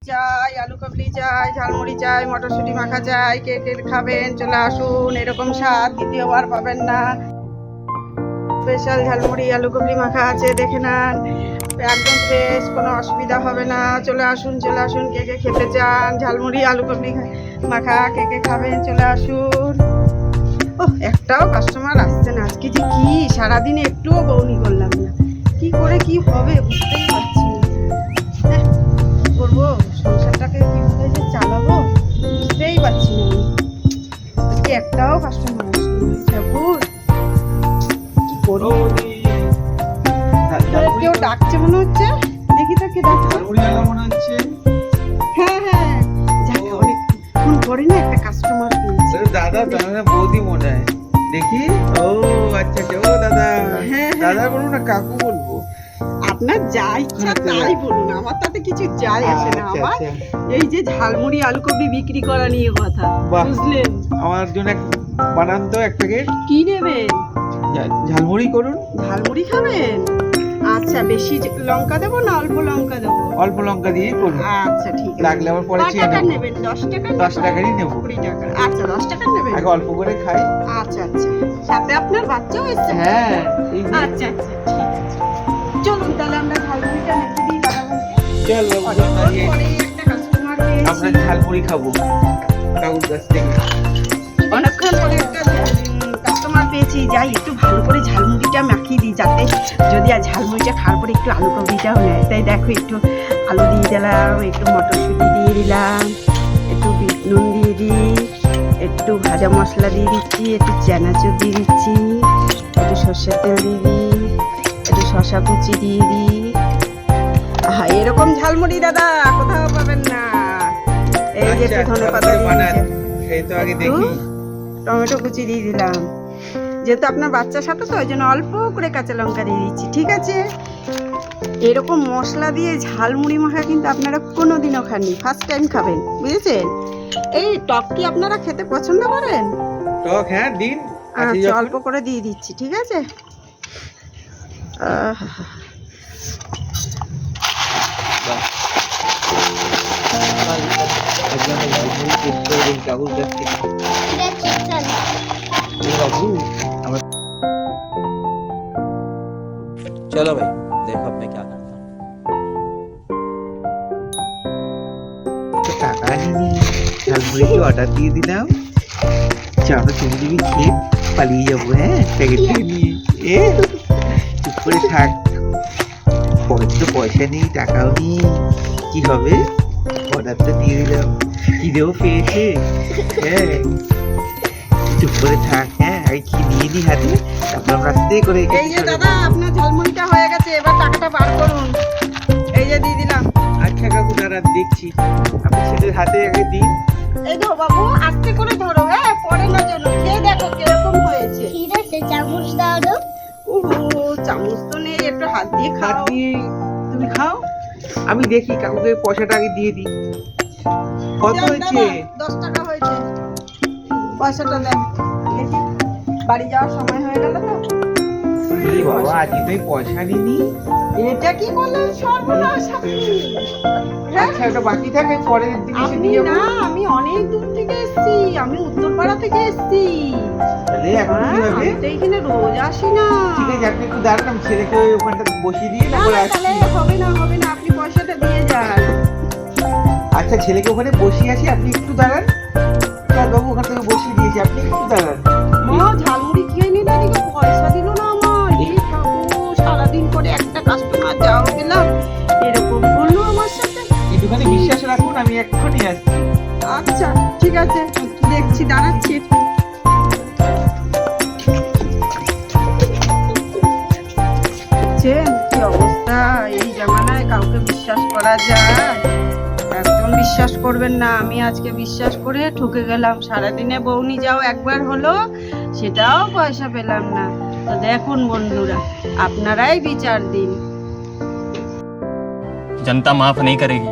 চাই, আলু কাবলি চাই, ঝালমুড়ি চাই, মটরশুঁটি মাখা চাই। কে কে খাবেন চলে আসুন। এরকম স্বাদ দ্বিতীয়বার পাবেন না। স্পেশাল ঝালমুড়ি আলু কাবলি মাখা আছে, দেখে নেন। একদম ফ্রেশ, কোনো অসুবিধা হবে না। চলে আসুন চলে আসুন। কে কে খেতে চান ঝালমুড়ি আলু কাবলি মাখা, কে কে খাবেন চলে আসুন। ও একটাও কাস্টমার আসছে না আজকে। যে কি সারাদিনে একটুও বউনি করলাম না, কি করে কি হবে বুঝতেই পারছি না। কি করবো, সংসারটাকে কিভাবে যে চালাবো বুঝতেই পারছি না। আজকে একটাও কাস্টমার আসছে না। ঠাকুর কি করবো, কেউ ডাকছে মনে হচ্ছে। দেখি তো কে ডাকছে। হ্যাঁ হ্যাঁ, যাক অনেকক্ষণ পরে না একটা কাস্টমার পেয়েছি। দাদা দাদা বৌদি মনে হয় দেখি। ও আচ্ছা আচ্ছা, ও দাদা। হ্যাঁ দাদা বলবো না কাকু বলবো? আপনার যা ইচ্ছা তাই বলুন, আমার তাতে কিছু যায় আসে না। আমার এই যে ঝালমুড়ি আলু কবি বিক্রি করা নিয়ে কথা, বাহ। বুঝলেন। আমার জন্য বানান তো এক প্যাকেট কি নেবেন? ঝালমুড়ি করুন। ঝালমুড়ি খাবেন? আচ্ছা, বেশি লঙ্কা দেবো না অল্প লঙ্কা দেবো? অল্প লঙ্কা দিয়ে করুন। আচ্ছা ঠিক আছে। লাগলে আবার পরে কত চেয়ে টাকা নেবো। নেবেন? 10 টাকা? 10 টাকারই নেবো। 20 টাকা? আচ্ছা 10 টাকা নেবেন। আগে অল্প করে খাই। আচ্ছা আচ্ছা, সাথে আপনার বাচ্চাও এসছে? হ্যাঁ এই যে। আচ্ছা আচ্ছা ঠিক আছে, চলুন তাহলে আমরা ঝালমুড়িটা মেখে দিই দাদাভাইকে। চল বাবু, অনেকক্ষণ পরে একটা কাস্টমার পেয়েছি। আমরা ঝালমুড়ি খাবো কাকুর কাছ থেকে। অনেকক্ষণ পরে একটা কাস্টমার পেয়েছি। যাই একটু ভালো করে ঝালমুড়িটা মাখিয়ে দিই, যাতে যদি আর ঝালমুড়িটা খাওয়ার পরে একটু আলু কাবলিটাও নেয়। তাই দেখো একটু আলু দিয়ে দিলাম, একটু মটরশুঁটি দিয়ে দিলাম, একটু বিট নুন দিয়ে দিই, একটু ভাজা মশলা দিয়ে দিচ্ছি, একটু চানাচুর দিয়ে দিচ্ছি, একটু সর্ষের তেল দিয়ে দিই, একটু শসা কুচি দিয়ে দিই। আহা, এরকম ঝালমুড়ি দাদা কোথাও পাবেন না। এই যে একটু ধনেপাতা দিয়ে দিচ্ছি, সেই তো আগে দেখি। টমেটো কুচি দিয়ে দিলাম। যেহেতু আপনার বাচ্চার সাথে তো ওই জন্য অল্প করে কাঁচা লঙ্কা দিয়ে দিচ্ছি, ঠিক আছে। এরকম মশলা দিয়ে ঝালমুড়ি মাখা কিন্তু আপনারা কোনোদিনও খাননি, ফার্স্ট টাইম খাবেন, বুঝেছেন। এই টক কি আপনারা খেতে পছন্দ করেন? টক হ্যাঁ দিন। আচ্ছা অল্প করে দিয়ে দিচ্ছি, ঠিক আছে। কাকুর কাছ থেকে। बाबू चलो भाई देखो अब मैं क्या करता हूँ। তো টাকা নিনি, ঝালমুড়ি কি অর্ডার দিয়ে দিলাম। চলো তুমি যদি খেয়ে পালিয়ে যাবো। হ্যাঁ প্যাকেটটা নিয়ে। এ চুপ করে থাক, পকেটে পয়সা নেই, টাকাও নেই, কি হবে। অর্ডারটা দিয়ে দিলাম, খিদেও পেয়েছে। হ্যাঁ চুপ করে থাক। হ্যাঁ আগে কি নিয়ে নি হাতে, তারপর আমরা আস্তে করে এই যে দাদা আপনার ঝালমুড়িটা হয়ে গেছে, এবার টাকাটা বার করুন। এই যে দিয়ে দিলাম। আচ্ছা কাকু দাঁড়া দেখছি, আমি ছেলের হাতে আগে দিই। এই ধরো বাবু, আস্তে করে ধরো, হ্যাঁ পরে না যেন। খেয়ে দেখো কিরকম হয়েছে। ঠিক আছে, চামচ দাও তো। ওহো, চামচ তো নেই, একটু হাত দিয়ে হাত খাও। দিয়ে তুমি খাও, আমি দেখি কাকুকে পয়সাটা আগে দিয়ে দিই। কত দেন হয়েছে? দাদা, 10 টাকা হয়েছে। পয়সাটা দেন দেখি, বাড়ি যাওয়ার সময় হয়ে গেল তো। এই বাবা আজকে তো এই পয়সা নিনি। এটা কি করলেন, সর্বনাশ আপনি। হ্যাঁ আচ্ছা ওটা বাকি থাকে, পরের দিন এসে আপনি দিয়ে যাবো। না, আমি অনেক দূর থেকে এসেছি, আমি উত্তরপাড়া থেকে এসেছি। তাহলে এখন কি হ্যাঁ, হবে? আমি তো এখানে রোজ আসি না। ঠিক আছে আপনি একটু দাঁড়ান, আমি ছেলেকে ওখানটা বসিয়ে দিয়ে না তারপরে না, আসছি। তাহলে হবে না হবে না, আপনি পয়সাটা দিয়ে যান। আচ্ছা ছেলেকে ওখানে বসিয়ে আছি, আপনি একটু দাঁড়ান। চল বাবু ওখান থেকে বসিয়ে দিয়েছি, আপনি একটু দাঁড়ান। মা ঝালমুড়ি খেয়ে নিন, এদিকে পয়সা দিল না আমার। এই ঠাকুর, সারাদিন করে একটা কাস্টমার যাও পেলাম, এরকম করলো আমার সাথে। একটুখানি বিশ্বাস রাখুন, আমি এক্ষুনি আসছি। আচ্ছা ঠিক আছে, দেখছি, দাঁড়াচ্ছি একটু। দেখছেন কি অবস্থা, এই জামানায় কাউকে বিশ্বাস করা যায়? একদম বিশ্বাস করবেন না। আমি আজকে বিশ্বাস করে ঠকে গেলাম। সারাদিনে বউনি যাও একবার হলো, সেটাও পয়সা পেলাম না। তো দেখুন বন্ধুরা, আপনারাই বিচার দিন। जनता माफ नहीं करेगी।